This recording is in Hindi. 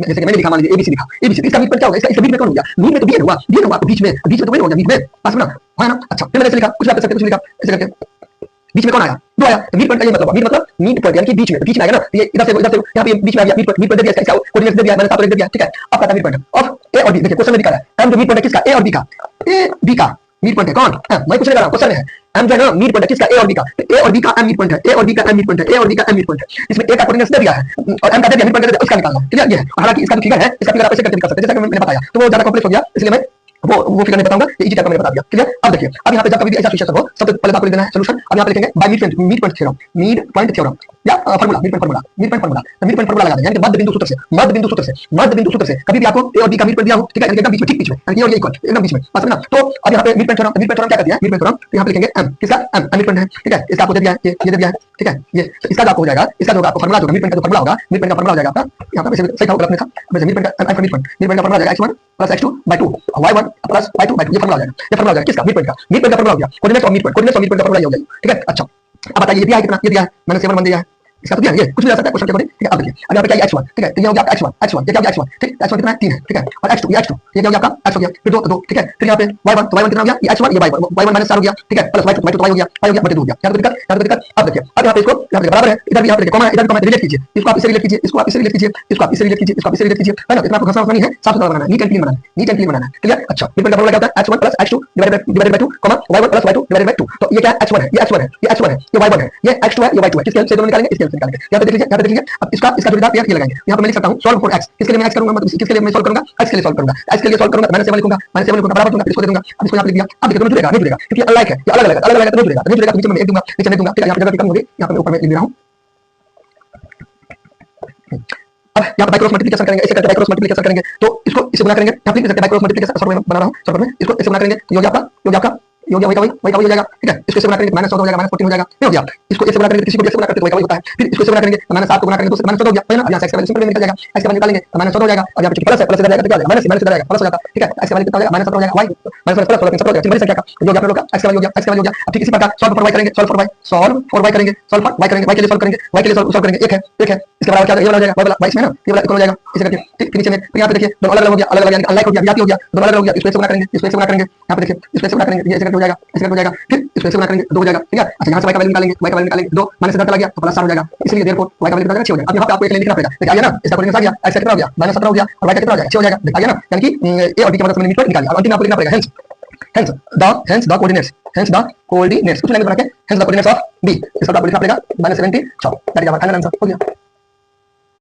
जैसे कि मैंने लिखा, मान लीजिए एबीसी लिखा, एबीसी, इसका मिड पॉइंट क्या होगा? इसका मिड में कौन हो गया? मिड में तो बीएन हुआ, बीएन हुआ तो बीच में तो वही हो गया मिड में, पास में ना, है ना? अच्छा, फिर मैंने ऐसे लिखा, कुछ भी आप कर सकते हैं, कुछ लिखा ऐसे करके, बीच में कौन आया? दो आया, तो मिड पॉइंट का ये मतलब, मिड मतलब मिड पॉइंट यानी कि बीच में आएगा ना, तो ये इधर से यहाँ पे बीच में आ गया, मिड पॉइंट दे दिया, इसका कोऑर्डिनेट्स दे दिया, मैंने 7 और 1 दे दिया, ठीक है? अब आता है मिड पॉइंट ऑफ ए और बी। देखिए क्वेश्चन में दिखा रहा है, एम जो मिड पॉइंट है किसका? ए और बी का, ए बी का मिड पॉइंट है कौन? मैं कुछ नहीं कर रहा हूं, क्वेश्चन है एम जो है ना मिड पॉइंट है किसका? ए और बी का, ए और बी का एम मिड पॉइंट है, ए और बी का एम मिड पॉइंट है, ए और बी का एम मिड पॉइंट है। इसमें ए का कोऑर्डिनेट्स दे दिया है और एम का दे दिया, मिड पॉइंट दे दिया, उसका निकालना है, क्लियर? ये है, हालांकि इसका जो फिगर है, इसका फिगर आप ऐसे करके निकाल सकते हैं, जैसा कि मैंने बताया, तो वो ज्यादा कॉम्प्लेक्स हो गया, इसलिए मैं वो फिगर नहीं बताऊंगा, ये इजी टाइप का मैंने बता दिया, क्लियर? अब देखिए, अब यहाँ पे जब कभी भी ऐसा क्वेश्चन हो, सबसे पहले आपको लिख देना है सॉल्यूशन। अब यहाँ पे लिखेंगे बाय मिड पॉइंट थ्योरम या फार्मूला, मिड पॉइंट फार्मूला लगा दें, यानी कि मध्य बिंदु सूत्र से कभी भी आपको ए और बी का मिड पॉइंट दिया हो, ठीक है, एकदम बीच में, ठीक बीच में, यानी और ये इक्वल एकदम बीच में, पास में ना। तो अब यहाँ पे मिड पॉइंट थ्योरम क्या कहती है? मिड पॉइंट थ्योरम, तो यहाँ पे लिखेंगे एम, किसका? एम मिड पॉइंट है, ठीक है? इसका आपको दे दिया है, ये दे दिया है, ठीक है? ये तो इसका आपको हो जाएगा, इसका जो आपको फार्मूला जो मिड पॉइंट का जो फार्मूला होगा, मिड पॉइंट का फार्मूला हो जाएगा आपका, यहाँ पे वैसे सही था, गलत नहीं था, वैसे मिड पॉइंट का मिड पॉइंट का फार्मूला हो जाएगा x1 + x2 / 2 y1 + y2 / 2, ये फार्मूला हो जाएगा, ये फार्मूला हो जाएगा किसका? मिड पॉइंट का फार्मूला हो गया, कोऑर्डिनेट्स ऑफ मिड पॉइंट का फार्मूला ये हो जाएगा, ठीक है? अच्छा, अब बताइए ये दिया है कितना? ये दिया है, मैंने 7 1 दिया है, इसका तो दिया है, ये कुछ भी आ सकता है क्वेश्चन के अकॉर्डिंग, ठीक है? अब देखिए, अब यहाँ पे क्या है x1, ठीक है? तो ये हो गया आपका x1, ये क्या हो गया x1, ठीक? x1 कितना है? 3 है, ठीक है? और x2, ये क्या हो गया आपका? x हो गया, फिर 2, ठीक है? फिर यहाँ पे y1, तो y1 कितना हो गया? ये x1, ये y1 - 4 हो गया, ठीक है? प्लस y2 तो y हो गया, बटे 2 हो गया, यहाँ पे दिक्कत। अब देखिए, अब यहाँ पे इसको यहाँ पे बराबर है, इधर भी यहाँ पे देखिए कॉमन है, इधर भी कॉमन है, रिलेट कीजिए, इसको आप इससे रिलेट कीजिए, इसको आप इससे रिलेट कीजिए, इसको आप इससे रिलेट कीजिए, इसको आप इससे रिलेट कीजिए, है ना? इतना आपको घसना नहीं है, साफ सुथरा बनाना है, नीट एंड क्लीन बनाना है, क्लियर? अच्छा, मिड पॉइंट का फार्मूला क्या होता है? x1 + x2 divided by 2, y1 + y2 divided by 2। तो ये क्या है? x1 है, ये y1 है, ये y1 है, ये x2 है, ये y2 है, किसके हेल्प से दोनों निकालेंगे? इसके हेल्प से निकालेंगे। यहाँ पे देख लीजिए, अब इसका जोड़ीदार पेयर ये लगाएंगे, यहाँ पे मैं लिख सकता हूँ सॉल्व फॉर x, किसके लिए मैं x करूंगा, मतलब किसके लिए मैं सॉल्व करूंगा? x के लिए सॉल्व करूंगा, x के लिए सॉल्व करूंगा, मैंने 7 लिखूंगा, बराबर दूंगा, फिर इसको दे दूंगा, अब इसको यहाँ पे लिख दिया। अब देखिए दोनों जुड़ेगा, नहीं जुड़ेगा, क्योंकि अनलाइक है, ये अलग अलग है, तो नहीं जुड़ेगा, तो नीचे में 1 दूंगा, नीचे नहीं दूंगा, ठीक है? यहाँ पे जगह कम होगी, यहाँ पे मैं ऊपर में लिख रहा हूँ। अब यहाँ पे बाय क्रॉस मल्टीप्लिकेशन करेंगे, ऐसे करके बाय क्रॉस मल्टीप्लिकेशन करेंगे, तो इसको इससे गुणा करेंगे, यहाँ पे लिख सकते हैं बाय क्रॉस मल्टीप्लिकेशन, सॉल्व में बना रहा हूँ, सॉल्व में इसको इससे गुणा करेंगे, ये हो गया आपका वही का वही हो जाएगा, ठीक है? इसको इससे गुणा करेंगे -14 हो जाएगा, -14 हो जाएगा, नहीं हो गया? इसको इससे गुणा करेंगे, किसी को भी इससे गुणा करते तो वही का वही होता है, फिर इसको इससे गुणा करेंगे तो -7 को गुणा करेंगे तो -14 हो गया, है ना? अब यहाँ से x का वैल्यू सिंपल में निकल जाएगा, x का वैल्यू निकालेंगे तो -14 हो जाएगा, और यहाँ पे प्लस है, प्लस इधर जाएगा तो क्या हो जाएगा? माइनस इधर जाएगा, प्लस हो जाता है, ठीक है? x का वैल्यू कितना हो जाएगा? -17 हो जाएगा, y माइनस प्लस 17 हो जाएगा, सिंपल संख्या का जो आप लोग का x का वैल्यू हो गया, अब ठीक इसी प्रकार सॉल्व फॉर y करेंगे, सॉल्व फॉर y करेंगे, y के लिए सॉल्व करेंगे, y के लिए सॉल्व करेंगे, एक है, इसके बराबर क्या हो जाएगा? y वाला y इसमें ना, ये वाला इक्वल हो जाएगा, इसे करके ठीक नीचे में, फिर यहाँ पे देखिए दोनों अलग अलग हो गया, यानी अनलाइक हो गया, विजातीय हो गया, दोनों अलग अलग हो गया, इसको इससे गुणा करेंगे, इसको इससे गुणा करेंगे, यहाँ पे देखिए इसको इससे गुणा करेंगे, ये ऐसे करके हो जाएगा, ऐसे करके हो जाएगा, फिर इसको इससे गुणा करेंगे, 2 हो जाएगा, ठीक है? अच्छा, यहाँ से y का वैल्यू निकालेंगे, 2 माइनस इधर चला गया तो +7 हो जाएगा, इसलिए देयरफॉर y का वैल्यू कितना 6 हो जाएगा। अब यहाँ पे आपको एक लाइन लिखना पड़ेगा, देखिए आ गया ना? इसका कोऑर्डिनेट्स आ गया, x का कितना हो गया? -17 हो गया, और y का कितना हो जाएगा? 6 हो जाएगा, आ गया ना? यानी कि a और b की मदद से मैंने मिड पॉइंट निकाल लिया। अब अंतिम में आपको लिखना पड़ेगा hence the coordinates, कुछ लाइन बना के hence the coordinates of b, इसका आपको लिखना पड़ेगा -17, that is our final answer, हो गया।